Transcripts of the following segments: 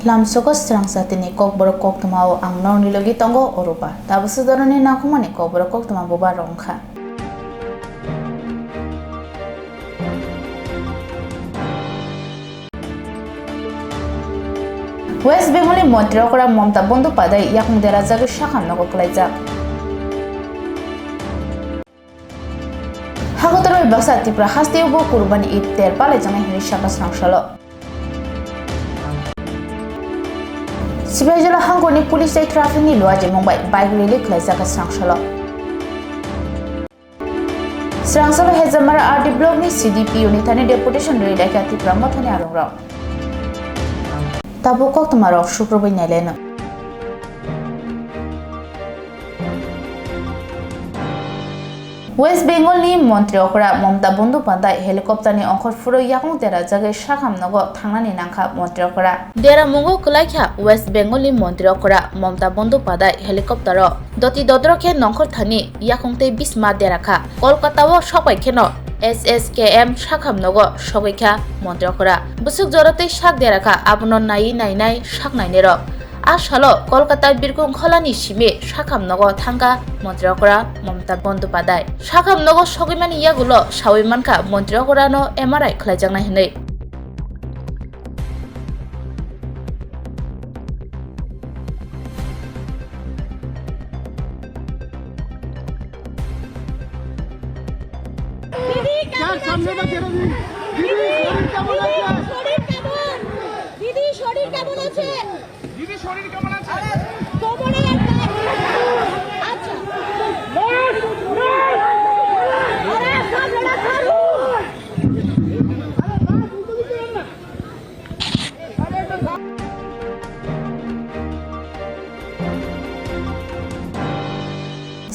Lamsoko Swrangchati ni Kokborok Koktwma o ang nornilogi tongo Oropa. Tapos doon ni nakumani Kokborok Koktwma boba rongkha. West Bengali মন্ত্রী করা মমতা বন্দ্যোপাধ্যায় ইয়াকুং দেরাজাগে শাখাম নগর কলাইজাক হাগতর বিভাগসা ত্রিপুরা হাস্তেও কুরবানি ঈদ তের পালে জানাই হিরি শাখা স্রাংশাল সিপাহীজলা হাঙ্গনি পুলিশ দাই ট্রাফিকনি লুয়াজে মুম্বাই বাইক রেলি খলাইজাকা স্রাংশাল স্রাংশাল হেজামার আরডি ব্লকনি সিডিপি ইউনিথানি ডেপুটেশন রেলাইকা ত্রিপুরা মথানি আরংরাও Tabo Koktwma rok suprobai naileno. West Bengal ni মন্ত্রী okra Mamata Bandyopadhyay helicopter ni ongkhor furo yakung tera jage shakham nogo thangnani nangkha মন্ত্রী okra dera mungo klaikha West Bengal ni মন্ত্রী okra Mamata Bandyopadhyay helicopter doti dodrokhe nongkhor thani yakung te bisma derakha Kolkata o sokai kheno SSKM শাখাম নগ সগৈখা মন্ত্রী করা বুসুক জরতে শাক দেরাখা আপন নাই নাই শাক নাইনে রক আসালো কলকাতা বীরকুং খলানি সিমে শাখাম নগ থাঙ্গা মন্ত্রী করা মমতা বন্দ্যোপাধ্যায় শাখাম নগ সগৈমানি ইয়াগুলো সাউইমানখা মন্ত্রী করানো এমআরআই খলাইজাংনা হিनै দিদি শরীর কেমন আছে আচ্ছা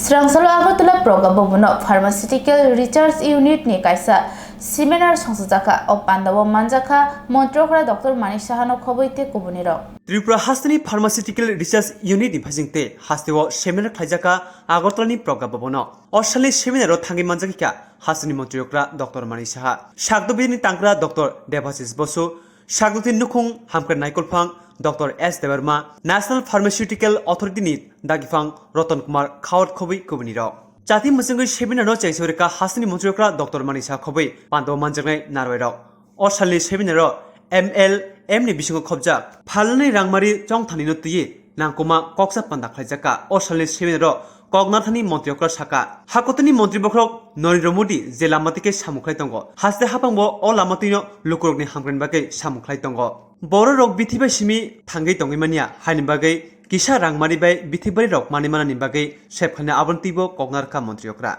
Swrangchati Agartala Proga Bobno Pharmaceutical Research Unit ni kaisa seminar songsajaka o pandawo manjaka montrokra Dr. Manik Sahano khoboite kubuniro Tripura Hastani Pharmaceutical Research Unit ni phasingte hastewo seminar khlaijaka Agartala ni Proga Bobno Oshali seminar thangi manjakika Hastani montrokra Dr. Manik Saha Shagdobini tangkra Dr. Devasis Bosu Shagdoti Nukhung Hamkar Naikolphang Dr. S. Devarma, National Pharmaceutical Authority ni Dagifang Rotan Kumar Khawat Khobi Kubuniro. Chati Musingu Seminaro Chaisurika Hasani Montrokra Dr. Manisha Khobi, Pando Manjane Narwero. Oshali Seminaro ML Mni Bishingo Khobja, Palani Rangmari Chongthani Tuyi, Nankuma Koksa Panda Khajaka, Oshali Seminaro, Kognathani Montrokra Shaka, Hakotani Montribokrok, Norindra Modi, Zelamatike Samuklaitongo, Haste Hapango, All Lamatino, Lukurogni Hangrenbake Samuklaitongo. Boro rok bithibai simi thangai tongimania haini bagai kisa rangmari bai bithibari rok manimana ni bagai sebkhane abontibo kognarka মন্ত্রীকরা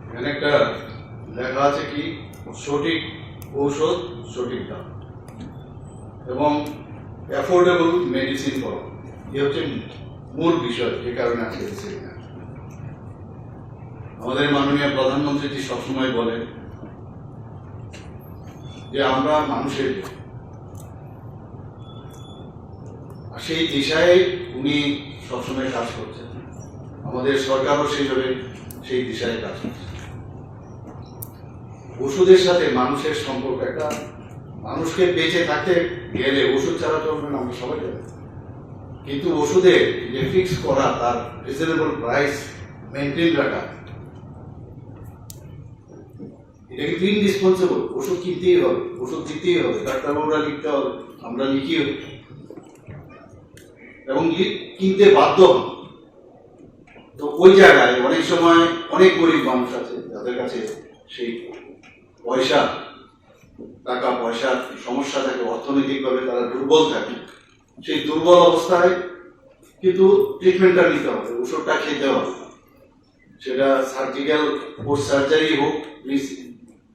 এখানে একটা লেখা আছে কি সঠিক ঔষধ সঠিক দাম এবং অ্যাফোর্ডেবল মেডিসিন পাওয়া এই হচ্ছে মূল বিষয় যে কারণে আজকে সেমিনার আমাদের মাননীয় প্রধানমন্ত্রী সবসময় বলেন যে আমরা মানুষের সেই দিশায় উনি সবসময় কাজ করছেন আমাদের সরকারও সেইভাবে সেই দিশায় কাজ করছে ওষুধের সাথে মানুষের সম্পর্ক একটা মানুষকে বেঁচে থাকতে গেলে ওষুধ ছাড়া চলবে না আমরা সবাই জানি কিন্তু ওষুধে যে ফিক্স করা তার রিজনেবল প্রাইস মেনটেন রাখা এটা কিন্তু ইনডিসপেন্সেবল ওষুধ কিনতেই হবে ওষুধ দিতেই হবে ডাক্তারবাবুরা লিখতে হবে আমরা লিখিও এবং কিনতে বাধ্য হন তো ওই জায়গায় অনেক সময় অনেক গরিব মানুষ আছে যাদের কাছে সেই পয়সা টাকা পয়সার সমস্যা থাকে অর্থনৈতিকভাবে তারা দুর্বল থাকে সেই দুর্বল অবস্থায় কিন্তু ট্রিটমেন্টটা নিতে হবে ওষুধটা খেতে হবে সেটা সার্জিক্যাল পোস্ট সার্জারি হোক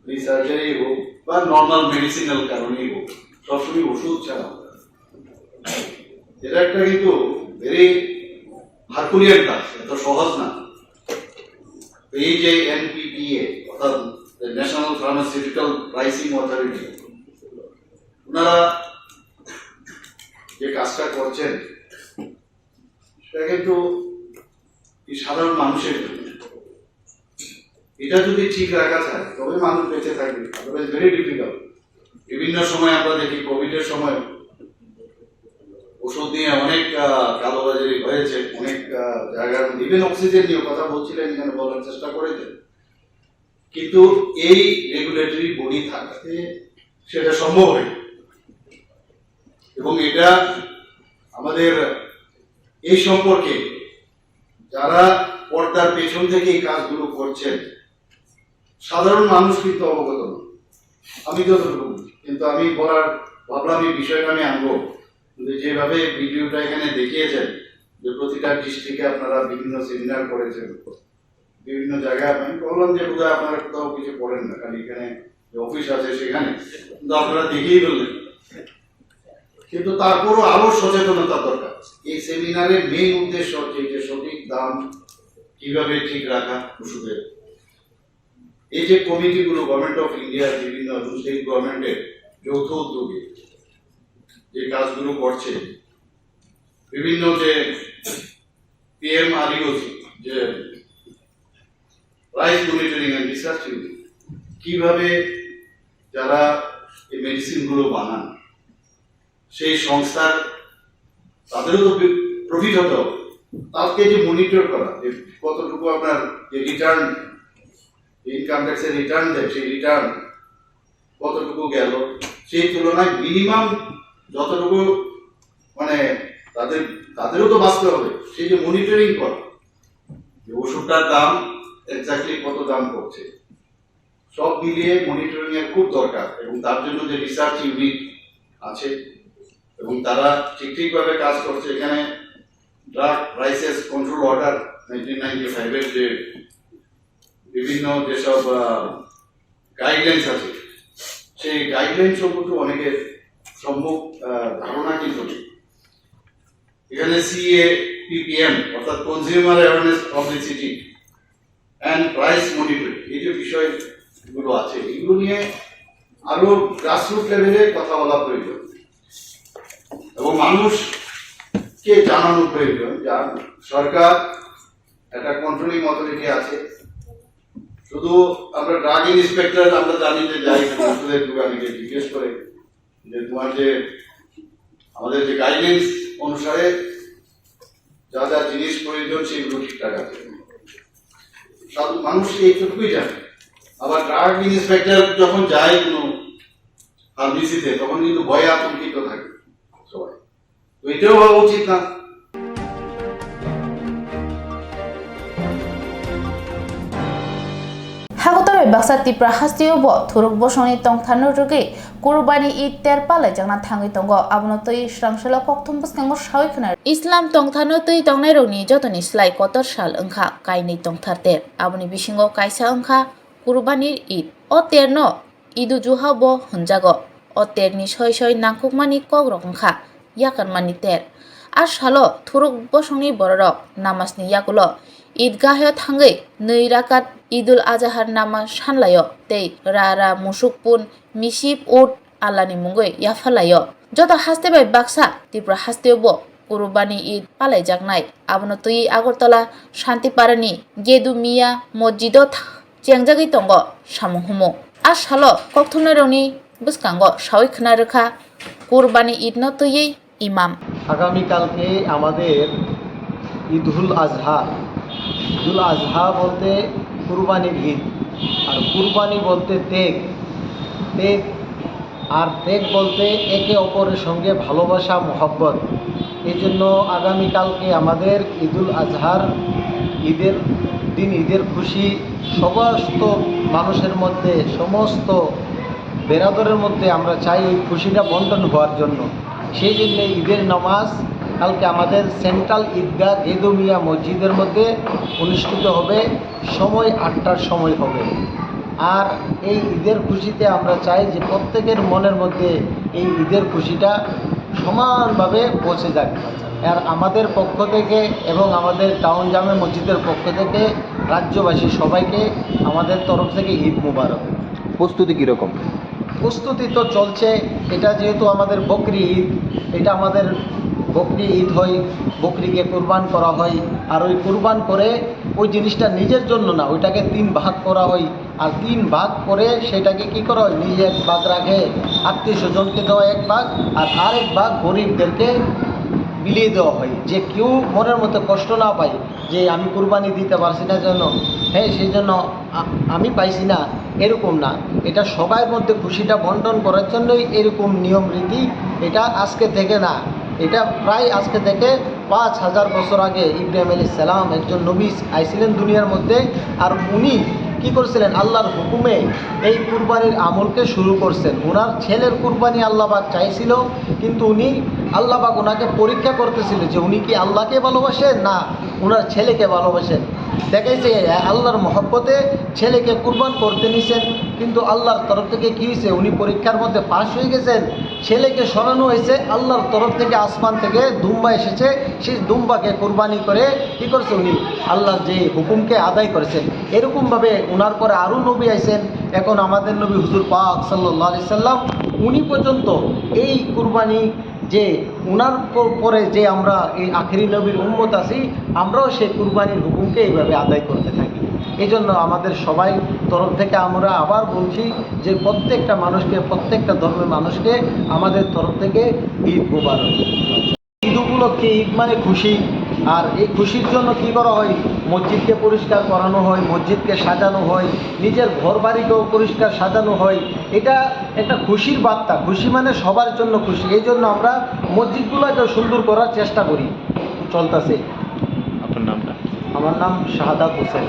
রিসার্জারি হোক বা নর্মাল মেডিসিনাল কারণেই হোক সবসময় ওষুধ ছাড়া এটা একটা কিন্তু ভেরি হারকুলিয়ান কাজ এত সহজ না এই যে এনপিপিএ অর্থাৎ ন্যাশনাল ফার্মাসিউটিক্যাল প্রাইসিং অথরিটি ওনারা যে কাজটা করছেন সেটা কিন্তু সাধারণ মানুষের জন্য এটা যদি ঠিক রাখা যায় তবে মানুষ বেঁচে থাকবে আদারওয়াইজ ভেরি ডিফিকাল্ট বিভিন্ন সময় আমরা দেখি কোভিডের সময় ওষুধ নিয়ে অনেক কালোবাজারি হয়েছে, অনেক জায়গার ইভেন অক্সিজেন নিয়ে কথা বলছিলেন, এখানে বলার চেষ্টা করেছেন, কিন্তু এই রেগুলেটরি বডি থাকতে সেটা সম্ভব হয় এবং এটা আমাদের এই সম্পর্কে যারা পর্দার পেছন থেকে এই কাজগুলো করছেন সাধারণ মানুষ কিন্তু অবগত নয়, আমি যতটুকু বুঝি। কিন্তু আমি ভাবলাম এই বিষয়টা আমি আনবো, কিন্তু যেভাবে ভিডিওটা এখানে দেখিয়েছেন যে প্রতিটা ডিস্ট্রিক্টে আপনারা বিভিন্ন সেমিনার করেছেন, বিভিন্ন জায়গায়, আমি বললাম যে বোধহয় আপনারা কোথাও কিছু করেন না, খালি এখানে যে অফিস আছে সেখানে, কিন্তু আপনারা দেখেই বললেন। কিন্তু তারপরও আরো সচেতনতা দরকার। এই সেমিনারের মেইন উদ্দেশ্য হচ্ছে যে সঠিক দাম কিভাবে ঠিক রাখা ওষুধের। এই যে কমিটিগুলো গভর্নমেন্ট অফ ইন্ডিয়া, বিভিন্ন স্টেট গভর্নমেন্টের যৌথ উদ্যোগে যে কাজগুলো করছে, বিভিন্ন যে PMRUs, যে price monitoring and research unit, কিভাবে যারা এই মেডিসিন গুলো বানান সেই সংস্থার তাদেরও তো প্রফিট হতে হবে, তাকে যে মনিটর করা, যে কতটুকু আপনার যে রিটার্ন, ইনকাম ট্যাক্সের রিটার্ন দেয়, সেই রিটার্ন কতটুকু গেল, সেই তুলনায় মিনিমাম যতটুকু মানে তাদেরও তো বাঁচতে হবে, সেই যে মনিটরিং করা, যে ওষুধটার দাম এক্স্যাক্টলি কত দাম পড়ছে, সব মিলিয়ে মনিটরিং এর খুব দরকার। এবং তার জন্য যে রিসার্চ ইউনিট আছে এবং তারা ঠিকভাবে কাজ করছে। এখানে ড্রাগ প্রাইসেস কন্ট্রোল অর্ডার 1995 এর যে বিভিন্ন যেসব গাইডলাইন্স আছে, সেই গাইডলাইন সম্পর্কে অনেকের সম্যক ধারণা কিন্তু নেই। এখানে CAPPM অর্থাৎ consumer awareness publicity and price monitoring, এই যে বিষয়গুলো আছে, এগুলো নিয়ে আরো গ্রাসরুট লেভেলে কথা বলা প্রয়োজন এবং মানুষকে জানানো প্রয়োজন। সরকার একটা কন্ট্রোলিং অথরিটি আছে, শুধু আমরা ড্রাগ ইন্সপেক্টর আমরা জানি যে যাই ওষুধের দোকানে গিয়ে জিজ্ঞেস করে যে তোমার যে আমাদের যে গাইডলাইন্স অনুসারে যা যা জিনিস প্রয়োজন সেগুলো ঠিকঠাক আছে, মানুষ এইটুকুই জানে। আবার ড্রাগ ইন্সপেক্টর যখন যায় কোনো ফার্মেসিতে তখন কিন্তু ভয়ে আতঙ্কিত থাকে সবাই, তো এটাও হওয়া উচিত না। হাগতবে বাক্সা ত্রিপুরা হাস্তিয়ব থুরুক বসংনি তংথানো রুগে কুরবানি ঈদ তের পালাই জানা থাঙ্গি তঙ্গ আবনো তৈ স্রাংশলা কক্তম বসকাঙ্গ সাউই খনার ইসলাম তংথানো তৈ তংনাই রংনি যতনি স্লাই কতর সাল ওংখা কাইনি তংথার তের আবনি বিসিঙ্গ কাইসা ওংখা কুরবানির ঈদ ও তেরন ঈদু জুহা ব হনজাগ ও তেরনি সয় সয় নাংকুকমানি কগ্রক ওংখা ইয়াকানমানি তের আর সালো থুরুক বসংনি বড়রক নামাজনি ইয়াকুলো ঈদগাহে থাঙ্গै नै রাকাত ঈদুল আজহার নামা সানলায় তেই রা মুসুকপুন মিসিপ উট আল্লাহনি মুঙ্গৈ ইয়াফালায় যত হাস্তেবাই বাক্সা ত্রিপুরা হাস্তেব কুরবানি ঈদ পালাই জাগনাই আবনো তুই আগরতলা শান্তিপাড়ানি গেদু মিয়া মসজিদ চেংজাগৈ তঙ্গ সামুহুমো আর সালো কক্তমনা রনি বুসকাঙ্গ সাউই খনা রেখা কুরবানি ঈদ ন তুই ইমাম। আগামীকালকে আমাদের ঈদুল আজহা। ঈদুল আজহা বলতে কুরবানির ঈদ, আর কুরবানি বলতে ত্যাগ, আর ত্যাগ বলতে একে অপরের সঙ্গে ভালোবাসা, মহব্বত। এই জন্য আগামীকালকে আমাদের ঈদুল আজহার ঈদের দিন, ঈদের খুশি সমস্ত মানুষের মধ্যে, সমস্ত বেরাদরের মধ্যে আমরা চাই এই খুশিটা বন্টন হওয়ার জন্য। সেই জন্য ঈদের নামাজ কালকে আমাদের সেন্ট্রাল ঈদগাহ গেদু মিয়া মসজিদের মধ্যে অনুষ্ঠিত হবে, সময় 8টার সময় হবে। আর এই ঈদের খুশিতে আমরা চাই যে প্রত্যেকের মনের মধ্যে এই ঈদের খুশিটা সমানভাবে পৌঁছে যাক। আর আমাদের পক্ষ থেকে এবং আমাদের টাউন জামে মসজিদের পক্ষ থেকে রাজ্যবাসী সবাইকে আমাদের তরফ থেকে ঈদ মুবারক। প্রস্তুতি কীরকম? প্রস্তুতি তো চলছে। এটা যেহেতু আমাদের বকরি ঈদ, এটা আমাদের বকরি ঈদ হয়, বকরিকে কুরবান করা হয়। আর ওই কুরবান করে ওই জিনিসটা নিজের জন্য না, ওইটাকে 3 ভাগ করা হয়। আর 3 ভাগ করে সেটাকে কি করা হয়, নিজে 1 ভাগ রাখে, আত্মীয় স্বজনকে দেওয়া 1 ভাগ, আর আরেক ভাগ গরিবদেরকে বিলিয়ে দেওয়া হয়, যে কেউ মনের মধ্যে কষ্ট না পায় যে আমি কুরবানি দিতে পারছি না জন্য, হ্যাঁ সেই জন্য আমি পাইছি না, এরকম না। এটা সবার মধ্যে খুশিটা বন্টন করার জন্যই এরকম নিয়ম রীতি। এটা আজকে থেকে না, এটা প্রায় আজকে থেকে 5000 বছর আগে ইব্রাহিম আলাইহিস সালাম একজন নবী আইছিলেন দুনিয়ার মধ্যে, আর উনি কি করছিলেন, আল্লাহর হুকুমে এই কুরবানির আমলকে শুরু করছেন। ওনার ছেলের কুরবানি আল্লাহবাক চাইছিল, কিন্তু উনি আল্লাহবাক ওনাকে পরীক্ষা করতেছিল যে উনি কি আল্লাহকে ভালোবাসেন না ওনার ছেলেকে ভালোবাসেন। দেখাইছে আল্লাহর মহব্বতে ছেলেকে কুরবান করতে নিছেন, কিন্তু আল্লাহর তরফ থেকে কী হয়েছে, উনি পরীক্ষার মধ্যে পাশ হয়ে গেছেন, ছেলেকে সরানো হয়েছে। আল্লাহর তরফ থেকে আসমান থেকে দুম্বা এসেছে, সেই দুম্বাকে কুরবানি করে কী করছে, উনি আল্লাহর যে হুকুমকে আদায় করেছেন। এরকমভাবে ওনার পরে আরও নবী আইছেন। এখন আমাদের নবী হুজুর পাক সাল্লাল্লাহু আলাইহি সাল্লাম উনি পর্যন্ত এই কুরবানি যে ওনার পরে যে আমরা এই আখেরি নবীর উম্মত আছি, আমরাও সেই কুরবানির হুকুমকে এইভাবে আদায় করতে থাকি। এই জন্য আমাদের সবাই তরফ থেকে আমরা আবার বলছি যে প্রত্যেকটা মানুষকে, প্রত্যেকটা ধর্মের মানুষকে আমাদের তরফ থেকে ঈদ মুবারক। ঈদ উপলক্ষে ঈদ মানে খুশি, আর এই খুশির জন্য কি করা হয়, মসজিদকে পরিষ্কার করানো হয়, মসজিদকে সাজানো হয়, নিজের ঘর বাড়িকেও পরিষ্কার সাজানো হয়। এটা একটা খুশির বার্তা, খুশি মানে সবার জন্য খুশি। এই জন্য আমরা মসজিদগুলোকে সুন্দর করার চেষ্টা করি, চলতেছে। আপনার নামটা? আমার নাম Shahadat Hossain.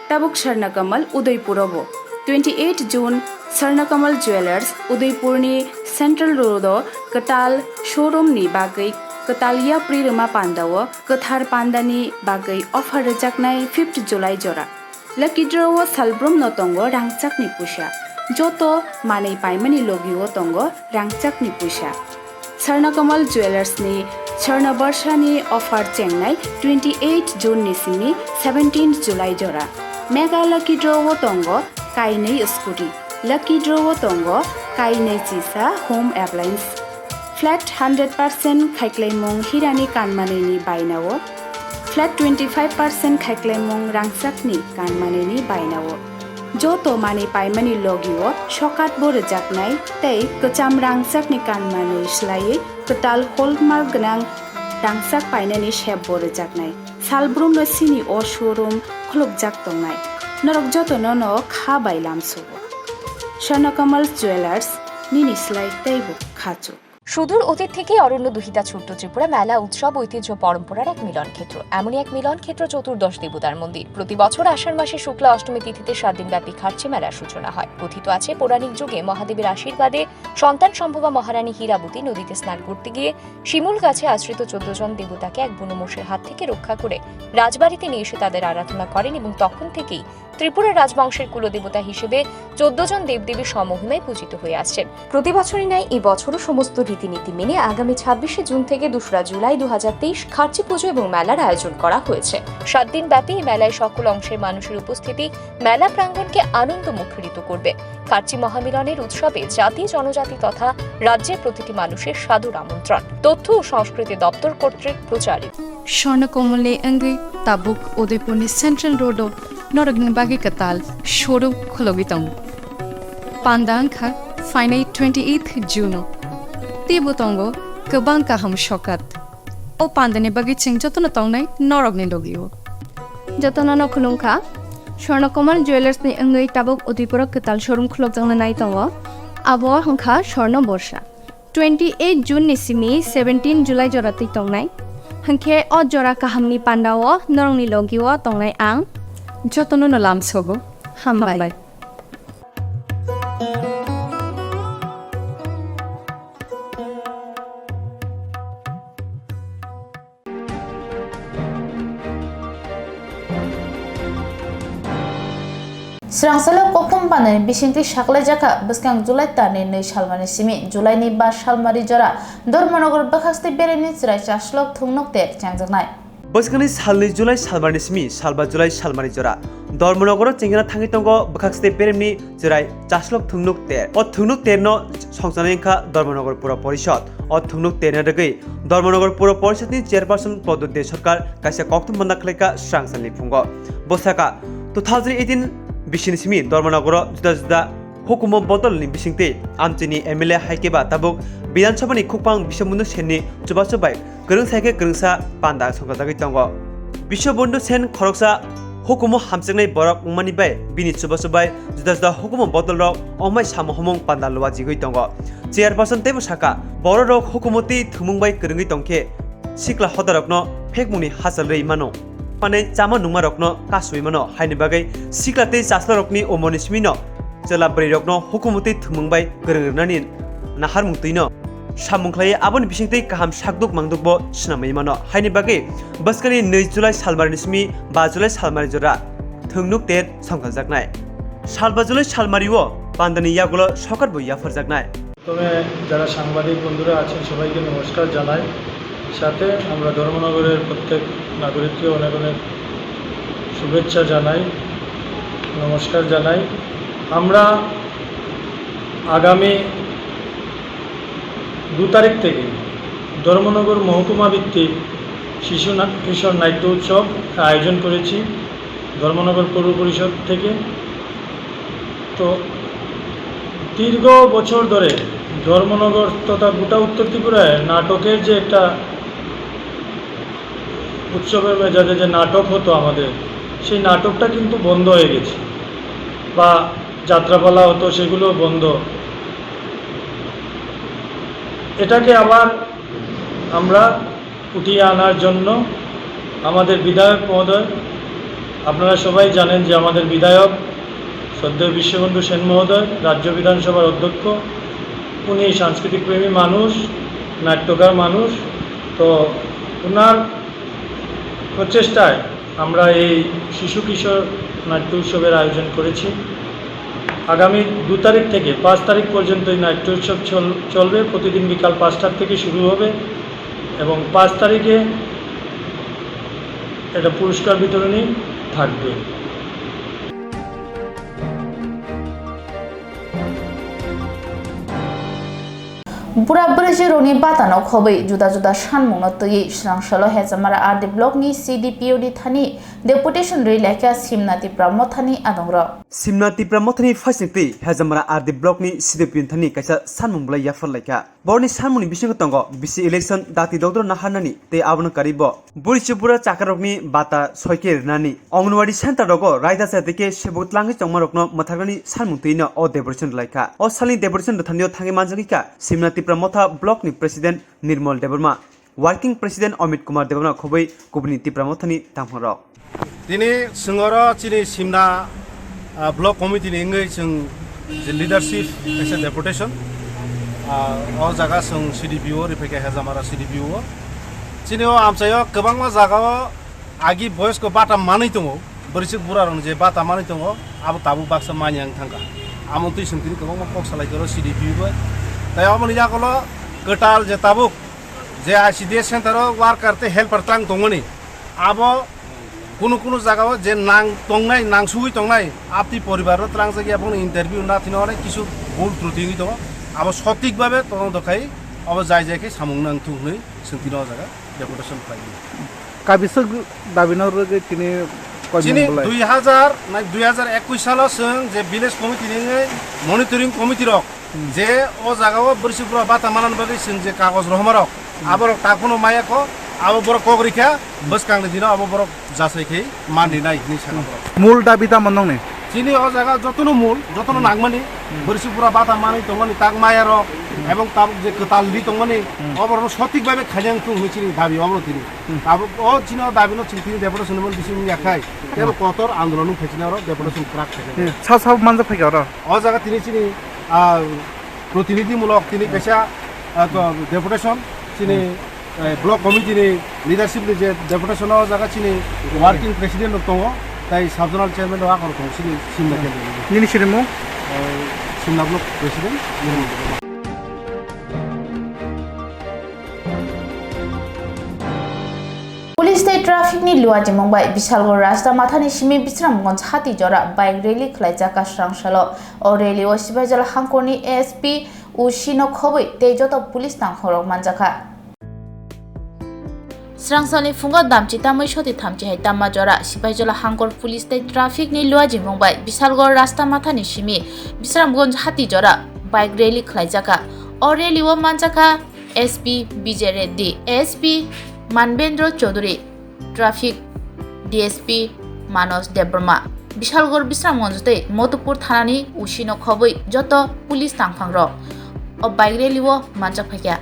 Tabuk Swarnakamal Udaipurabo 28 June Swarnakamal Jewelers Udaipurni Central Road Katal Showroom ni bagai Katalia Prirama Pandawo Kathar Pandani bagai offer rejaknai 5th July jora Lucky draw Salbrum no tongo rangchak ni pusha Joto manei paimani logio tongo rangchak ni pusha Swarnakamal Jewelers ni Swarna Barshani offer chengnai 28 June ni simi 17th July jora Mega Lucky Draw Tongo Kainei Scooty Lucky Draw Tongo Kainei Chisa Home Appliance Flat 100% Khaiklemong Hirani Kanmaneni Bainawo Flat 25% Khaiklemong Rangsakni Kanmaneni Bainawo Joto Mani Paimani Logio Shokat Bore Jaknai Tei Kacham Rangsakni Kanmanei Shlai Katal Hallmark Gnang Rangsak Painani Shep Bore Jaknai Salbrum no Sini O Showroom Klub Jak Tongnai Norok Joto no Kha Bailam Subo Swarnakamal Jewelers Nini Slai Teibu Khachu সুদূর অতীত থেকেই অরণ্য দুহিতা ছোট্ট ত্রিপুরা মেলা উৎসব ঐতিহ্য পরম্পরার এক মিলন ক্ষেত্র। এমনই এক মিলন ক্ষেত্র চতুর্দশ দেবতার মন্দির। প্রতি বছর আষাঢ় মাসে শুক্লা অষ্টমী তিথিতে 7 দিনব্যাপী খার্চি মেলার সূচনা হয়। কথিত আছে পৌরাণিক যুগে মহাদেবের আশীর্বাদে সন্তান সম্ভবা মহারানী হীরাবতী নদীতে স্নান করতে গিয়ে শিমুল গাছে আশ্রিত 14 জন দেবতাকে এক বুনোমোষের হাত থেকে রক্ষা করে রাজবাড়িতে নিয়ে এসে তাদের আরাধনা করেন, এবং তখন থেকেই ত্রিপুরা রাজবংশের কুলদেবতা হিসেবে 14 জন দেবদেবীর সমহিমায় পূজিত হয়ে আসছেন। প্রতি বছরই ন্যায় এই বছরও সমস্ত রীতিনীতি মেনে আগামী 26শে জুন থেকে 2রা জুলাই 2023 খার্চি পুজো এবং মেলার আয়োজন করা হয়েছে। 7 দিন ব্যাপী এই মেলায় সকল অংশের মানুষের উপস্থিতি মেলা প্রাঙ্গণকে আনন্দ মুখরিত করবে। খার্চি মহামিলনের উৎসবে জাতি জনজাতি তথা রাজ্যের প্রতিটি মানুষের সাদর আমন্ত্রণ। তথ্য ও সংস্কৃতি দপ্তর কর্তৃক প্রচারিত। স্বর্ণকমলে অঙ্গে তাবুক উদয়পুরনি central road Noragning bagi katal showroom khulogitong Pandang kha finai 28th June Tibu tongo kabang kaham shokat O pandane bagi ching jotona tongnai noragning logio Jotona no khulungkha Swarnakamal Jewelers ni angai tabuk Udaipurok katal showroom khulogtang nai tongo Abo hangkha Swarna Borsha 28 June ni simi 17 July jorati tongnai Hangke o jora kahamni pandao norangni logio tongnai ang Jotono no lam sogo Hambai Swrangchati Koktwma ni bisingti Shaklai Jaka Bwskang July tani 2 salmani simi July ni 2 salmari jora Dormonogor Bakhasti Bereni Chirai Chaslok Thungnok Tek Changjaknai Bwskangni salni July salmani simi salba July salmani jora Dormonogor Chingana Thangi Tongo Bakhasti Bereni Chirai Chaslok Thungnok Ter O Thungnok Terno Songsanengkha Dormonogor Pura Porishod O Thungnok Terna Regi Dormonogor Pura Porishadni Chairperson Pododde Sarkar Kaisa Koktwma Naklaika Swrangchati Phungo Bosaka 2018 Bisini simi Dormonogoro juda juda hukumo botol ni bisingte amchini MLA haikeba tabuk বিধানসভাनि खुकपां बिश्वबन्धु सेननि चुबासु bai gorong saike gorongsa panda songkajagui tongo Biswabandhu Sen खरकसा हुकुमो हामचंनाय बरक उमानि bai bini चुबासु bai juda juda hukumo bodol rok ongmai samo homong panda luwajigui tongo chairperson tebo saka boro rok hukumoti thumung bai gorongui tongkhe sikla hodarokno phekmuni hasal rei mano pane chama nungma rokno kasui mano haini bagai sikla tei chasla rokni omoni smino jela bri rokno hukumoti thumung bai gorongni nahar mungtuino samungklai aboni bisingtei kaham sakduk mangdukbo sinamai mano haini bagai baskani 2 July salmarni simi 5 July salmari jora thungnuk ter songkhajaknai salba July salmariwo pandani yagulo sokar boya farjaknai তবে যারা সাংবাদিক বন্ধুরা আছেন সবাইকে নমস্কার জানাই সাথে আমরা ধর্মনগরের প্রত্যেক নাগরিককে অনেক অনেক শুভেচ্ছা জানাই নমস্কার জানাই আমরা আগামী 2 তারিখ থেকে ধর্মনগর মহকুমা ভিত্তিক শিশু কিশোর নাট্য উৎসব আয়োজন করেছি ধর্মনগর পৌর পরিষদ থেকে তো দীর্ঘ বছর ধরে ধর্মনগর তথা গোটা উত্তর ত্রিপুরায় নাটকের যে একটা উৎসবের মেজাজে যে নাটক হতো আমাদের সেই নাটকটা কিন্তু বন্ধ হয়ে গেছে বা যাত্রাপালা হতো সেগুলো বন্ধ এটাকে আবার আমরা উঠিয়ে আনার জন্য আমাদের বিধায়ক মহোদয় আপনারা সবাই জানেন যে আমাদের বিধায়ক শ্রদ্ধেয় বিশ্ববন্ধু সেন মহোদয় রাজ্য বিধানসভার অধ্যক্ষ উনি সাংস্কৃতিক প্রেমী মানুষ নাট্যকার মানুষ তো ওনার প্রচেষ্টায় আমরা এই শিশু কিশোর নাট্য উৎসবের আয়োজন করেছি আগামী 2 তারিখ থেকে 5 তারিখ পর্যন্ত এই নাট্য উৎসব চলবে প্রতিদিন বিকাল 5টার থেকে শুরু হবে এবং 5 তারিখে এটা পুরস্কার বিতরণী থাকবে Burabreji roni batano khobai juda juda shanmungno tui Swrangchalo hejamara RD block ni CDPOD thani deputation rei lekha Simnati Pramothani adongro Simnati Pramothani faisingti hejamara RD block ni CDPOD thani kaisa sanmungbla yafar lekha borni sanmuni bisingo tongo bisi election dati dogdro nahanani te abon karibo Burichupura chakarokni bata soike rnani Ongnwadi center rogo raida satike sebutlangi chongmarokno mathagani sanmungtino o deputation lekha o sali deputation thanio thangi manjagika Simnati Pramotha block ni president Nirmal Debarma working president Amit Kumar Debarma khobai kubniti Pramothani tamhoro dini singoro chini simna block committee ni ngai sing leadership as a deputation o jaga sing CDPO rifeke hajamara CDPO chini o amchayo kwbangma jaga agi boys ko bata manai tongo borisik burarong je bata manai tongo abo tabu baksa manyang thangka amon tui singtini kwbangma pok salai koro CDPO তাই আমনি যাকলো কটাল যে তাবুক যে ICDS সেন্টারও ওয়ার্কারতে helper তাং দংনি আবো কোনো কোনো জায়গাও যে নাং তংনাই নাং সুই তংনাই আপনি পরিবারও ত্রাং জায়গা এবং ইন্টারভিউ না থিনে অনেক কিছু ভুল ত্রুটি দङ আবো সঠিকভাবে তদন্ত খাই আবো যাই যাইকে সামুং নাং থুংনি সিনতিন জায়গা ডেপুটেশন পাই কাবিসক দাবিনার তিনি যিনি 2021 সালে जों যে ভিলেজ কমিটি नि মনিটরিং কমিটি রক যে ও জায়গাও বরিশপুর বাতা মানান বাগै जों যে কাগজ রহমারক আবার তাকোনো মায়াকো আবো বড় কগরিখা বসকাংনি দিন আবো বড় যাসাইখै মানি নাই नि সানা মূল দাবিটা মনংনে যিনি ও জায়গা যতনো মূল যতনো নাগমানি বরিশপুর বাতা মানি তংমানি তাক মায়ারক এবং তাব যে কতাল দি তংমানি অবর সঠিকভাবে খাজাং তুং মিছিনি দাবি অবর তিনি তাব ও চিনো দাবিনো চিন্তিনি ডেপুটেশন বল বিসি মিয়াখাই তেব কতর আন্দোলন ফেচিনার ডেপুটেশন ক্রাক থাকে সাব সাব মানজা ফাইগার ও জায়গা তিনি চিনি প্রতিনিধিমূলক তিনি পেশা ডেপুটেশন চিনি ব্লক কমিটিনি লিডারশিপ যে ডেপুটেশন ও জায়গা চিনি ওয়ার্কিং প্রেসিডেন্ট দङ তাই সাবজোনাল চেয়ারম্যান ও আকর দङ চিনি সিমনা কেন্দ্র নিনি শিরিমু সিমনা block president Police state traffic ni luaji mongbai Bishalgor rasta mathani simi Bisramgonj hati jora bike rally khlaijaka Swrangchalo o rally o Sibajal hangkorni ASP Ushino khobai tejoto police tangkhorok manjaka Swrangchalni fungo damchi tamai soti thamchi hai tamma jora Sibajal hangkor police state traffic ni luaji mongbai Bishalgor rasta mathani simi Bisramgonj hati jora bike rally khlaijaka O rally o manjaka SP Bijay Reddy, SP Manbendra Chaudhary, Traffic DSP Manos Debrma. Bishalgarh বিশ্রাম মঞ্চতে মধুপুর থানানি উশিনো খবই যত police তাংফাংর ও bike রেলিও মানজাক ফাইকা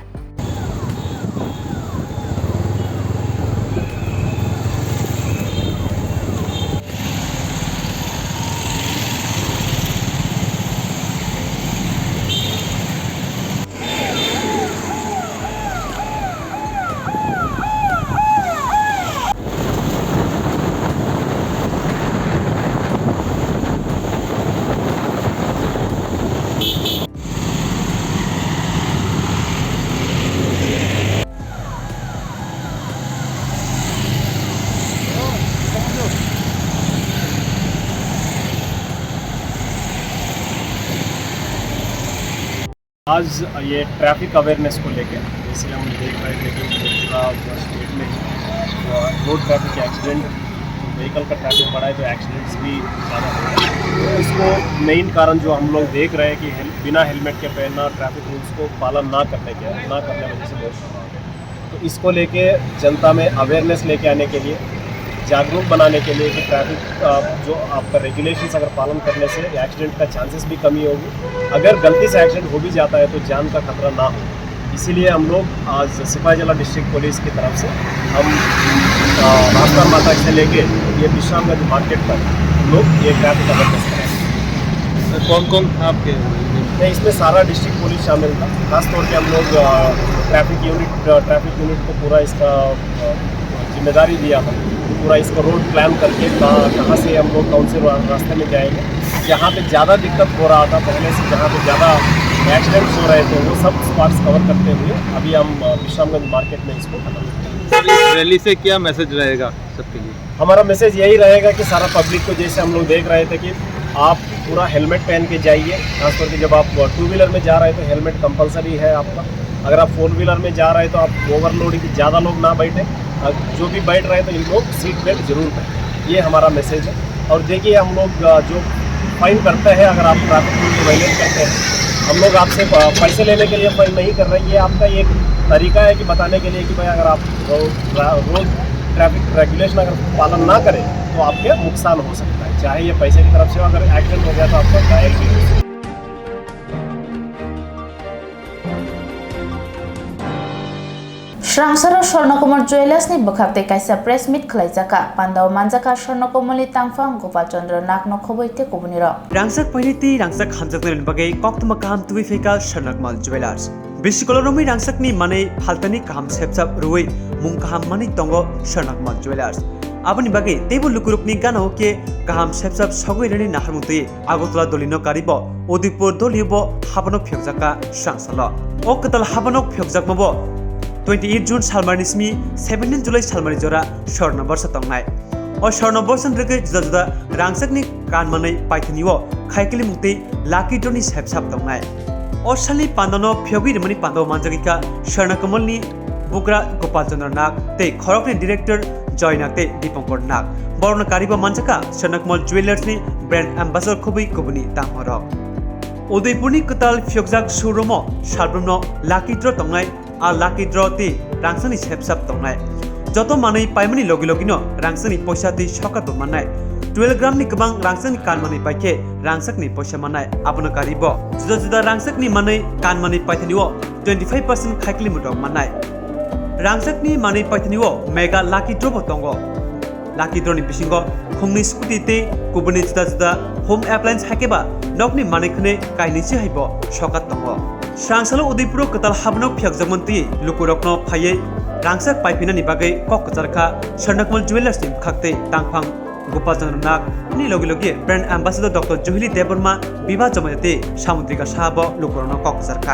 आज ये traffic awareness को लेकर जैसे हम देख रहे थे कि पूरा स्टेट में रोड ट्रैफिक एक्सीडेंट व्हीकल का ट्रैफिक बढ़ा है तो एक्सीडेंट्स भी ज़्यादा हो रहे हैं। तो इसको मेन कारण जो हम लोग देख रहे हैं कि बिना हेलमेट के पहनना, ट्रैफिक रूल्स को पालन ना करने वजह से बहुत। तो इसको लेके जनता में अवेयरनेस लेके आने के लिए, जागरूक बनाने के लिए कि ट्रैफिक जो आपका रेगुलेशंस अगर पालन करने से एक्सीडेंट का चांसेस भी कमी होगी। अगर गलती से एक्सीडेंट हो भी जाता है तो जान का खतरा ना हो, इसीलिए हम लोग आज सिपाही जिला डिस्ट्रिक्ट पुलिस की तरफ से हम भास्कर माता से लेके ये विश्रामगंज मार्केट तक हम लोग ये ट्रैफिक अवेयरनेस करेंगे। कौन कौन था आपके? नहीं, इसमें सारा डिस्ट्रिक्ट पुलिस शामिल था। खासतौर पर हम लोग ट्रैफिक यूनिट को पूरा इसका जिम्मेदारी दिया था। पूरा इसका रोड प्लान करके कहाँ से हम लोग कौन से रास्ते में जाएंगे, जहाँ पे ज़्यादा दिक्कत हो रहा था पहले से, जहाँ पे ज़्यादा एक्सीडेंट्स हो रहे थे, वो सब स्पॉट्स कवर करते हुए अभी हम विश्रामगंज मार्केट में इसको खत्म करेंगे। इस रैली से क्या मैसेज रहेगा सबके लिए? हमारा मैसेज यही रहेगा कि सारा पब्लिक को, जैसे हम लोग देख रहे थे कि आप पूरा हेलमेट पहन के जाइए। खासतौर पर जब आप 2 व्हीलर में जा रहे हैं तो हेलमेट कंपलसरी है आपका। अगर आप 4 व्हीलर में जा रहे हैं तो आप ओवरलोडिंग, ज़्यादा लोग ना बैठे, जो भी बैठ रहे हैं तो इन लोग सीट बेल्ट जरूर पहनें। ये हमारा मैसेज है। और देखिए, हम लोग जो फाइन करते हैं, अगर आप ट्रैफिक रूल को वायलेट करते हैं, हम लोग आपसे पैसे लेने के लिए फाइन नहीं कर रहे हैं। ये आपका एक तरीका है कि बताने के लिए कि भाई अगर आप रोज ट्रैफिक रेगुलेशन अगर पालन ना करें तो आपके नुकसान हो सकता है, चाहे ये पैसे की तरफ से हो। अगर एक्सीडेंट हो गया तो आपका घायल भी हो सकता है। Swrangchati Swarnakumar Jewelers ni bokakte kaisa press meet khlaijaka pandao manjaka Swarnakumali tangfang Gopal Chandra nakno khoboite kubuniro Rangsak pailiti rangsak hamjaknen bagai Koktwma kaham tubi feka Swarnakumar Jewelers Bishkoloromi rangsak ni mane phaltani kaham sepsap ruwi mung kaham mani tongo Swarnakumar Jewelers Aboni bagai tebo lukurukni gano ke kaham sepsap sogoi reni naharmuti Agotla dolino karibo Odipur dolibo habanok phyokjaka Swrangchati O katal habanok phyokjakmabo 28 June salmani smi 17 July salmani jora shorna borsa tongnai o shorna borsan rege juda juda rangsakni kanmanai paithaniwo khaikili mukti lucky doni sepsap tongnai o sali pandano phyogi remani pando manjagika shorna kamalni bukra Gopal Chandra nak te khorokni director joinakte Dipankar nak borna kariba manjaka shorna kamal jewelers ni brand ambassador khobi kobuni tamorok Udaipurni katal phyokjak showroom salbrumno lucky draw tongnai a lucky draw ti rangsani sepsap tongnai joto manai paimani logi logino rangsani poisa ti sokar manai 12 gram ni kabang rangsani kanmani paike rangsakni poisa manai abono karibo juda juda rangsakni manai kanmani paithaniwo 25% khaikli mudok manai rangsakni manai paithaniwo mega lucky draw tongo lucky draw ni bisingo khungni scooty te kubuni juda juda home appliance hakeba nokni manai khne kainisi haibo sokat tongo Swrangchati Udaipur katal habnok phyakjakmanti lukurokno phaiye rangsak paipinani bagai Kokborok Swarnakumar Jewelers ni khakte tangphang Gopal Chandra nak ni logi logi brand ambassador Dr. Juhili Deborma biba jamate samudrika sahabo lukurokno Kokborok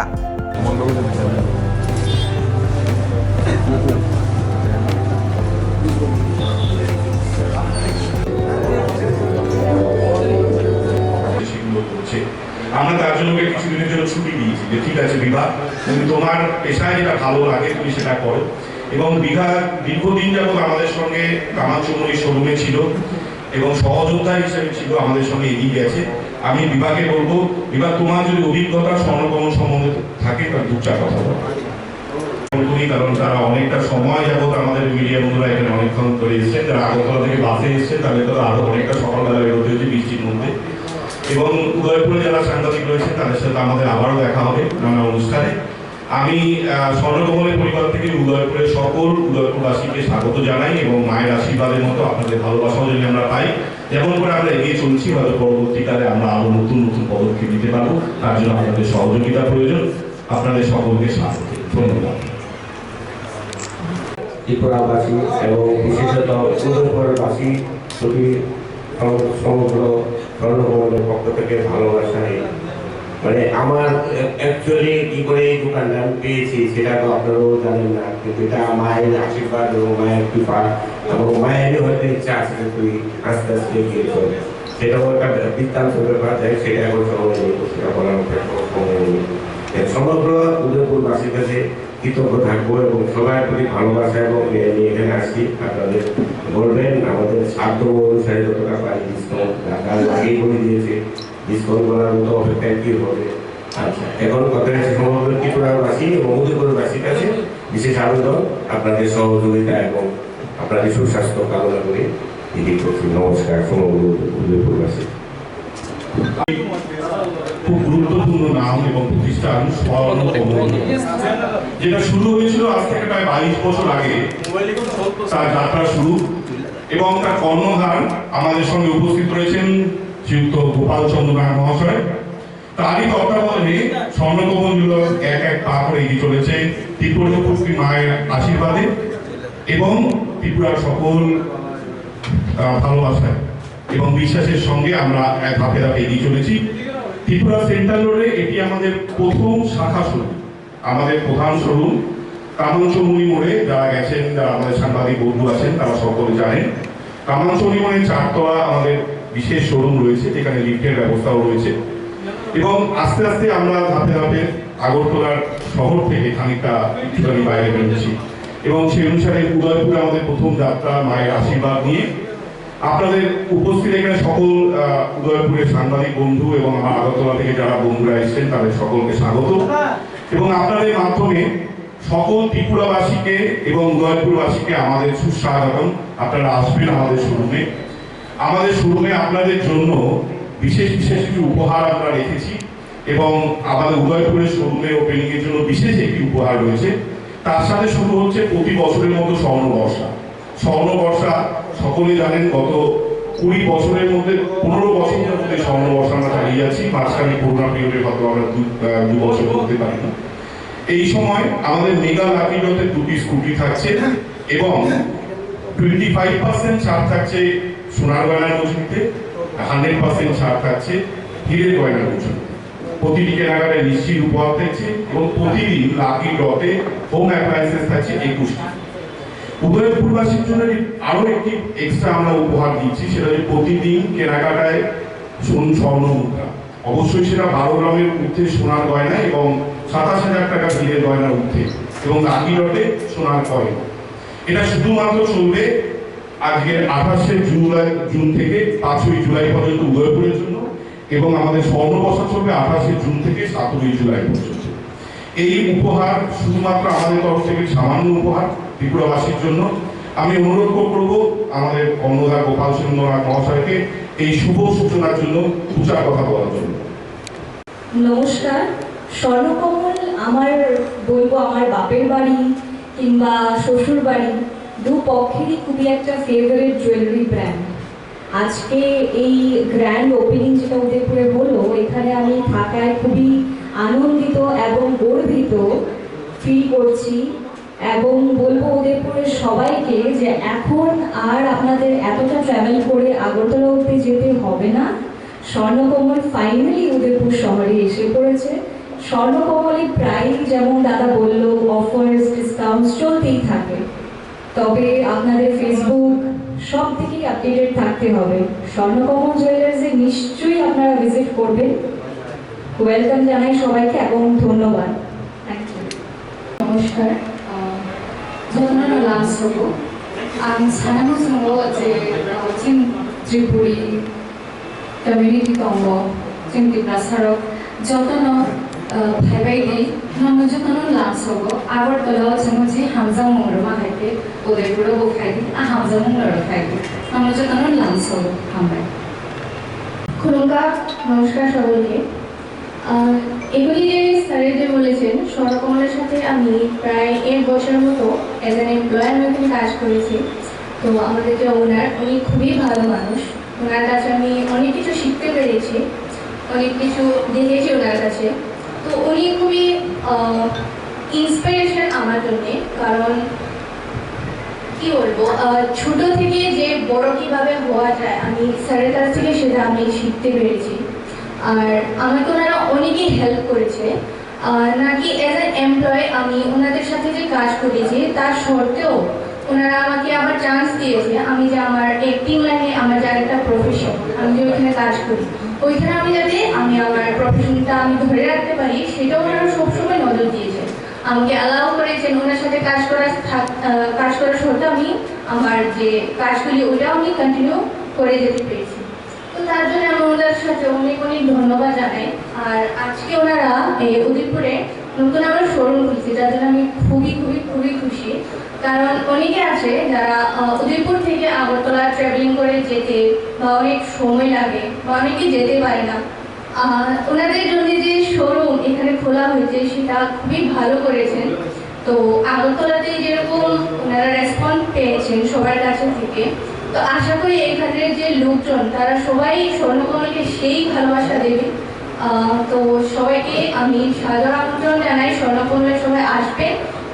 আমরা তার জন্য কিছুদিনের জন্য ছুটি দিয়েছি যে ঠিক আছে বিভা তুমি তোমার পেশায় যেটা ভালো লাগে তুমি সেটা করো এবং বিভা দীর্ঘদিন যাবত আমাদের সঙ্গে কামাল চৌমুহনী শোরুমে ছিল এবং সহযোদ্ধা হিসেবে ছিল, আমাদের সঙ্গে এগিয়ে গেছে। আমি বিভাগে বলবো, বিভাগ তোমার যদি অভিজ্ঞতা স্বর্ণকমল সম্বন্ধে থাকে তার দু চার কথা বলো, কারণ তারা অনেকটা সময় যাবত আমাদের মিডিয়া বন্ধুরা এখানে অনেকক্ষণ করে এসেছেন। যারা আগরতলা থেকে বাসে এসেছেন তাদের তো আরো অনেকটা সকালবেলা বেরোতে হয়েছে বৃষ্টির মধ্যে। এবং উদয়পুরে যারা সাংবাদিক রয়েছেন তাদের সাথে আমাদের আবারও দেখা হবে নানা অনুষ্ঠানে। আমি স্বর্ণকমলের পরিবার থেকে উদয়পুরের সকল উদয়পুরবাসীকে স্বাগত জানাই এবং মায়ের আশীর্বাদের মতো আপনাদের ভালোবাসাও যদি আমরা পাই, যেমন করে আমরা এগিয়ে চলছি, হয়তো পরবর্তীকালে আমরা আরো নতুন নতুন পদক্ষেপ নিতে পারবো। তার জন্য আপনাদের সহযোগিতা প্রয়োজন। আপনাদের সকলকে স্বাগত, ধন্যবাদ। ত্রিপুরাবাসী এবং বিশেষত উদয়পুরবাসী প্রতি সমগ্র স্বর্ণকমলের পক্ষ থেকে ভালোবাসায়, মানে আমার অ্যাকচুয়ালি কি করে এই দোকানটা আমি পেয়েছি সেটা তো আপনারাও জানেন না, কিন্তু এটা মায়ের আশীর্বাদ এবং মায়ের কৃপা এবং মায়েরই হয়তো ইচ্ছা আছে যে তুই আস্তে আস্তে এগিয়ে চল। সেটাও একটা বৃত্তান্ত ব্যাপার, তাই সেটা এখন সময় নেই, সেটা বলার সময় নেই। সমগ্র উদয়পুরবাসীর কাছে কৃতজ্ঞ থাকবো এবং সবার প্রতি ভালোবাসা এবং নিয়ে এখানে আসছি। আপনাদের বলবেন আমাদের সাধ্য অনুসারে যতটা পারি ডিসকাউন্ট, ঢাকার আগেই বলে দিয়েছে ডিসকাউন্ট করার মতো অপেক্ষায় কি হবে। আচ্ছা, এখন কথা হচ্ছে সমগ্র ত্রিপুরাবাসী এবং উদয়পুরবাসীর কাছে বিশেষ আবেদন আপনাদের সহযোগিতা এবং আপনাদের সুস্বাস্থ্য কামনা করে এটি করছি। নমস্কার সমগ্র উদয়পুরবাসী। খুব গুরুত্বপূর্ণ নাম এবং প্রতিষ্ঠান স্বর্ণকমল, যেটা শুরু হয়েছিল আজ থেকে প্রায় 22 বছর আগে। তার যাত্রা শুরু এবং তার কর্ণধার আমাদের সঙ্গে উপস্থিত রয়েছেন শ্রীযুক্ত গোপাল চন্দ্র নাগ মহাশয়। তারই তত্ত্বাবধানে স্বর্ণকমলগুলো এক এক পা করে এগিয়ে চলেছে ত্রিপুরাপুত্রী মায়ের আশীর্বাদে এবং ত্রিপুরার সকল ভালোবাসায় এবং বিশ্বাসের সঙ্গে আমরা এক ধাপে ধাপে এগিয়ে চলেছি। ত্রিপুরা সেন্ট্রাল রোডে এটি আমাদের প্রথম শাখা শোরুম। আমাদের প্রধান শোরুম কামাঞ্চমণি মোড়ে, যারা গেছেন, যারা আমাদের সাংবাদিক বন্ধু আছেন তারা সকলে জানেন। কামাঞ্চমণি মোড়ে 4 তলা আমাদের বিশেষ শোরুম রয়েছে, যেখানে লিফটের ব্যবস্থাও রয়েছে। এবং আস্তে আস্তে আমরা ধাপে ধাপে আগরতলার শহর থেকে খানিকটা একটুখানি বাইরে বেরোচ্ছি এবং সেই অনুসারে উদয়পুরে আমাদের প্রথম যাত্রা মায়ের আশীর্বাদ নিয়ে। আপনাদের উপস্থিত এখানে সকল উদয়পুরের সাংবাদিক বন্ধু এবং আমার আগরতলা থেকে যারা বন্ধুরা এসেছেন তাদের সকলকে স্বাগত এবং আপনাদের মাধ্যমে সকল ত্রিপুরাবাসীকে এবং উদয়পুরবাসীকে আমাদের সুস্বাগতম। আপনারা আসবেন আমাদের শোরুমে। আমাদের শোরুমে আপনাদের জন্য বিশেষ বিশেষ কিছু উপহার আমরা রেখেছি এবং আমাদের উদয়পুরের শোরুমে ওপেনিং এর জন্য বিশেষ একটি উপহার রয়েছে। তার সাথে শুরু হচ্ছে প্রতি বছরের মতো স্বর্ণবর্ষা। স্বর্ণবর্ষা সকলে জানেন, গত 20 বছরের মধ্যে 15 বছরের মধ্যে স্বর্ণবর্ষা আমরা চালিয়ে যাচ্ছি। মাঝখানে করোনা পিরিয়ডে হয়তো আমরা 2 বছর করতে পারি না। এই সময় আমাদের মেগা লাকি ড্রতে 2টি স্কুটি থাকছে এবং 25% ছাড় থাকছে সোনার গয়নার মজুরিতে, 100% ছাড় থাকছে হীরের গয়নার মজুরিতে। প্রতিটি কেনাকাটা নিশ্চিত উপহার থাকছে এবং প্রতিদিন লাকি ড্রতে হোম অ্যাপ্লায়েন্সেস থাকছে 21টি। উদয়পুরবাসীর জন্য আরো একটি এক্সট্রা আমরা উপহার দিচ্ছি, সেটা হচ্ছে প্রতিদিন কেনাকাটায় স্বর্ণ মুদ্রা। অবশ্যই সেটা 12 গ্রামের ঊর্ধ্বে সোনার গয়না এবং 27,000 টাকা হীরের গয়নার ঊর্ধ্বে এবং লাকি ডটে সোনার কয়েন। এটা শুধুমাত্র চলবে আজকের 28শে জুন থেকে 5ই জুলাই পর্যন্ত উদয়পুরের জন্য এবং আমাদের স্বর্ণবর্ষা চলবে 28শে জুন থেকে 7ই জুলাই পর্যন্ত। এই উপহার শুধুমাত্র আমাদের তরফ থেকে সামান্য উপহার ত্রিপুরাবাসীর জন্য। আমি অনুরোধ করব আমাদের কর্ণধার গোপাল চন্দ্র নাগ মহাশয়কে এই শুভ সূচনার জন্য 2-4 কথা বলার জন্য। নমস্কার। স্বর্ণকমল আমার বলবো আমার বাপের বাড়ি কিংবা শ্বশুর বাড়ি দু পক্ষেরই খুবই একটা ফেভারিট জুয়েলারি ব্র্যান্ড। আজকে এই গ্র্যান্ড ওপেনিং যেটা উদয়পুরে হলো, এখানে আমি থাকায় খুবই আনন্দিত এবং গর্বিত ফিল করছি এবং বলবো উদয়পুরের সবাইকে যে এখন আর আপনাদের এতটা ট্রাভেল করে আগরতলা অবধি যেতে হবে না। স্বর্ণকমল ফাইনালি উদয়পুর শহরে এসে পড়েছে। স্বর্ণকমলে প্রায় যেমন দাদা বলল অফার্স ডিসকাউন্টস চলতেই থাকে, তবে আপনাদের ফেসবুক সব থেকেই আপডেটেড থাকতে হবে। স্বর্ণকমল জুয়েলার্সে নিশ্চয়ই আপনারা ভিজিট করবেন। ওয়েলকাম জানাই সবাইকে এবং ধন্যবাদ। নমস্কার। 저는 란스고 안 사람으로 제 지금 त्रिपुरी कम्युनिटी दङ जों डिब्रासाराव जतनो भाइबायदि नमो जतनो लासोगो आगरतलाव जों जे हामजा मंगरमा खायते उदयपुराव खायते हामजा मंगरा खायते नमो जतनो लासोगो हामबाय খুলুঙ্কা নমস্কার সকলকে এগুলি যে স্যারে যে বলেছেন স্বর্ণকমলের সাথে আমি প্রায় 1 বছরের মতো এজ অ্যান এমপ্লয়ার মধ্যে কাজ করেছি। তো আমাদের যে ওনার উনি খুবই ভালো মানুষ, ওনার কাছে আমি অনেক কিছু শিখতে পেরেছি, অনেক কিছু দেখেছি ওনার কাছে। তো উনি খুবই ইন্সপিরেশন আমার জন্যে, কারণ কি বলবো ছোট থেকে যে বড় কিভাবে হওয়া যায় আমি স্যারের কাছ থেকে সেটা আমি শিখতে পেরেছি। আর আমাকে ওনারা অনেকেই হেল্প করেছে, নাকি অ্যাজ এ এমপ্লয় আমি ওনাদের সাথে যে কাজ করেছি তার সত্ত্বেও ওনারা আমাকে আবার চান্স দিয়েছে। আমি যে আমার অ্যাক্টিং লাইনে আমার যে একটা প্রফেশন আমি যে ওইখানে কাজ করি ওইখানে আমি যাতে আমি আমার প্রফেশনটা আমি ধরে রাখতে পারি সেটাও ওনারা সবসময় নজর দিয়েছে, আমাকে অ্যালাউ করেছেন ওনার সাথে কাজ করার সত্ত্বেও আমি আমার যে কাজগুলি ওইটাও আমি কন্টিনিউ করে যেতে পেরেছি। তো তার জন্য আমি ওনাদের সাথে অনেক অনেক ধন্যবাদ জানাই। আর আজকে ওনারা এই উদয়পুরে নতুন আবার শোরুম খুলছে, যার জন্য আমি খুবই খুবই খুবই খুশি। কারণ অনেকে আছে যারা উদয়পুর থেকে আগরতলা ট্রাভেলিং করে যেতে বা অনেক সময় লাগে বা অনেকে যেতে পারে না, ওনাদের জন্য যে শোরুম এখানে খোলা হয়েছে সেটা খুবই ভালো করেছেন। তো আগরতলাতে যেরকম ওনারা রেসপন্স পেয়েছেন সবার কাছে থেকে, তো আশা করি এখানের যে লোকজন তারা সবাই স্বর্ণকমলকে সেই ভালোবাসা দেবে। তো সবাইকে আমি সাদর আমন্ত্রণ জানাই, স্বর্ণকমলে সবাই আসবে।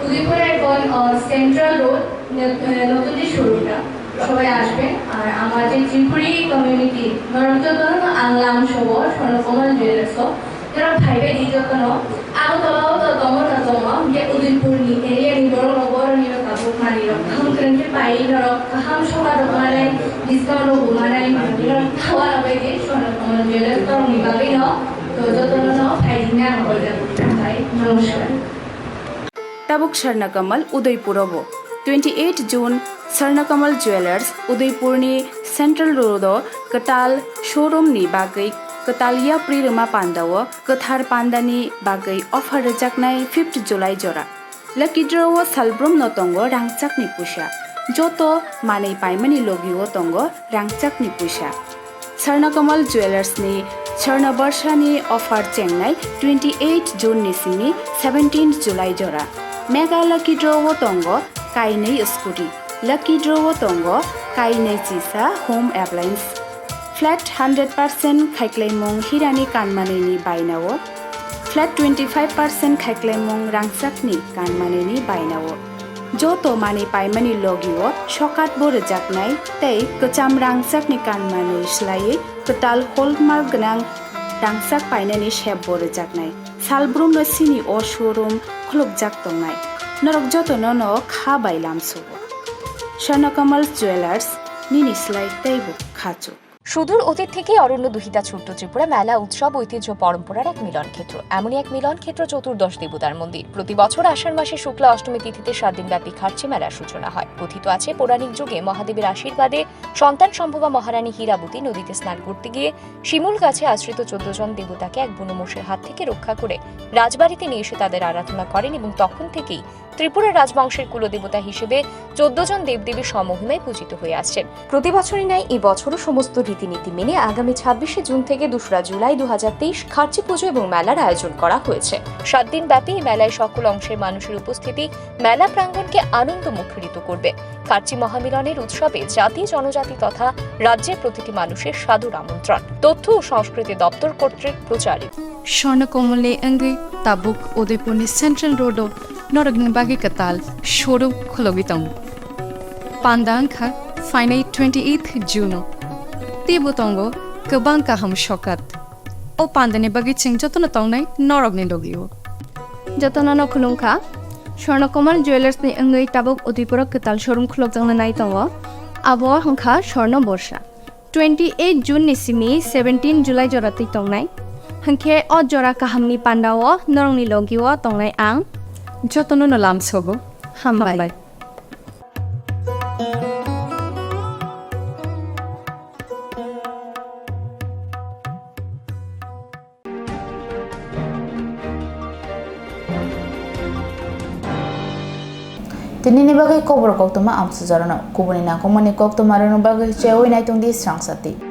উদয়পুরে এখন সেন্ট্রাল রোড নতুন যে শোরুমটা সবাই আসবেন। আর আমার যে ত্রিপুরি কমিউনিটি নরমতন আংলাম সব স্বর্ণকমল জুয়েলার্স যারা ভাইবে দিযতন আগতলাও তো তমর তম যে উদয়পুরনি এরিয়া নি বড় বড় নি কাবু মারি হামকরনকে পাই নরক হাম সবা দোকানে ডিসকাউন্ট ঘুমানাই নিরক খাওয়া লাগে স্বর্ণকমল জুয়েলার্স তো নিবাবই ন তো যতন ন ফাইদিনা বলে ভাই নমস্কার। Tabuk Swrangchati Udaipurabo 28 June Swrangchati Jewelers Udaipurni Central Road Katal Showroom ni bagai Katalia Prirma Pandawo Kathar Pandani bagai offer rejaknai 5th July jora Lucky draw Salbrum no tongo rangchak ni pusha Joto manei paimani logio tongo rangchak ni pusha Swrangchati Jewelers ni Swarna Barsha ni offer chengnai 28 June ni simi 17th July jora Mega Lucky Draw Tongo Kainei Scooty Lucky Draw Tongo Kainei Chisa Home Appliance Flat 100% Khaiklemong Hirani Kanmaneni Bainawo Flat 25% Khaiklemong Rangsakni Kanmaneni Bainawo Joto Mani Paimani Logio Shokat Borejaknai Tei Kacham Rangsakni Kanmanei Slai Katal Hallmark Gnang Rangsak Painani Shep Borejaknai Salbrum no sini o showroom khulukjak tongnai norok joto no kha bailam subo Swrangchati Jewelers nini slide teibo khachu সুদূর অতীত থেকে অরণ্য দুহিতা ছোট্ট ত্রিপুরা মেলা উৎসব ঐতিহ্য পরম্পরার এক মিলন ক্ষেত্র। এমনই এক মিলন ক্ষেত্র চতুর্দশ দেবতার মন্দির। প্রতি বছর আষাঢ় মাসে শুক্লা অষ্টমী তিথিতে 7 দিন ব্যাপী খার্চি মেলার সূচনা হয়। কথিত আছে পৌরাণিক যুগে মহাদেবের আশীর্বাদে সন্তান সম্ভবা মহারানী হীরাবতী নদীতে স্নান করতে গিয়ে শিমুল গাছে আশ্রিত 14 জন দেবতাকে এক বুনোমোষের হাত থেকে রক্ষা করে রাজবাড়িতে নিয়ে এসে তাদের আরাধনা করেন এবং তখন থেকেই ত্রিপুরা রাজবংশের কুলদেবতা হিসেবে 14 জন দেবদেবী সমহিমায় পূজিত হয়ে আসছেন। প্রতি বছরই ন্যায় এই বছরও সমস্ত রীতিনীতি মেনে আগামী 26শে জুন থেকে 2রা জুলাই 2023 খার্চি পুজো এবং মেলার আয়োজন করা হয়েছে। 7 দিন ব্যাপী এই মেলায় সকল অংশের মানুষের উপস্থিতি মেলা প্রাঙ্গণকে আনন্দ মুখরিত করবে। খার্চি মহামিলনের উৎসবে জাতি জনজাতি তথা রাজ্যের প্রতিটি মানুষের সাদর আমন্ত্রণ। তথ্য ও সংস্কৃতি দপ্তর কর্তৃক প্রচারিত। স্বর্ণকমলে অঙ্গি তাবুক উদয়পুরনি central road Noragning Bagi Katal Showroom Khulogitong Pandangha Finai 28th June Tibutongo Kabang Kaham Shokat O Pandane Bagi Ching Jotona Tongnai Noragning Logio যতনানো খুলুঙ্কা স্বর্ণকমল জুয়েলার্স ni অঙ্গই tabuk Udaipurok Katal Showroom Khulogtong nai tongo abo hangkha Swarna Borsha 28 June ni simi 17 July jorati tongnai hangkhe o jora kahamni pandao norongni logio tongnai ang যতন লাম সব হামবাই Tinini bagai Kokborok Koktwma amsujarano kubuni nakomani Koktwma rano bagai chewai naitung di Swrangchati.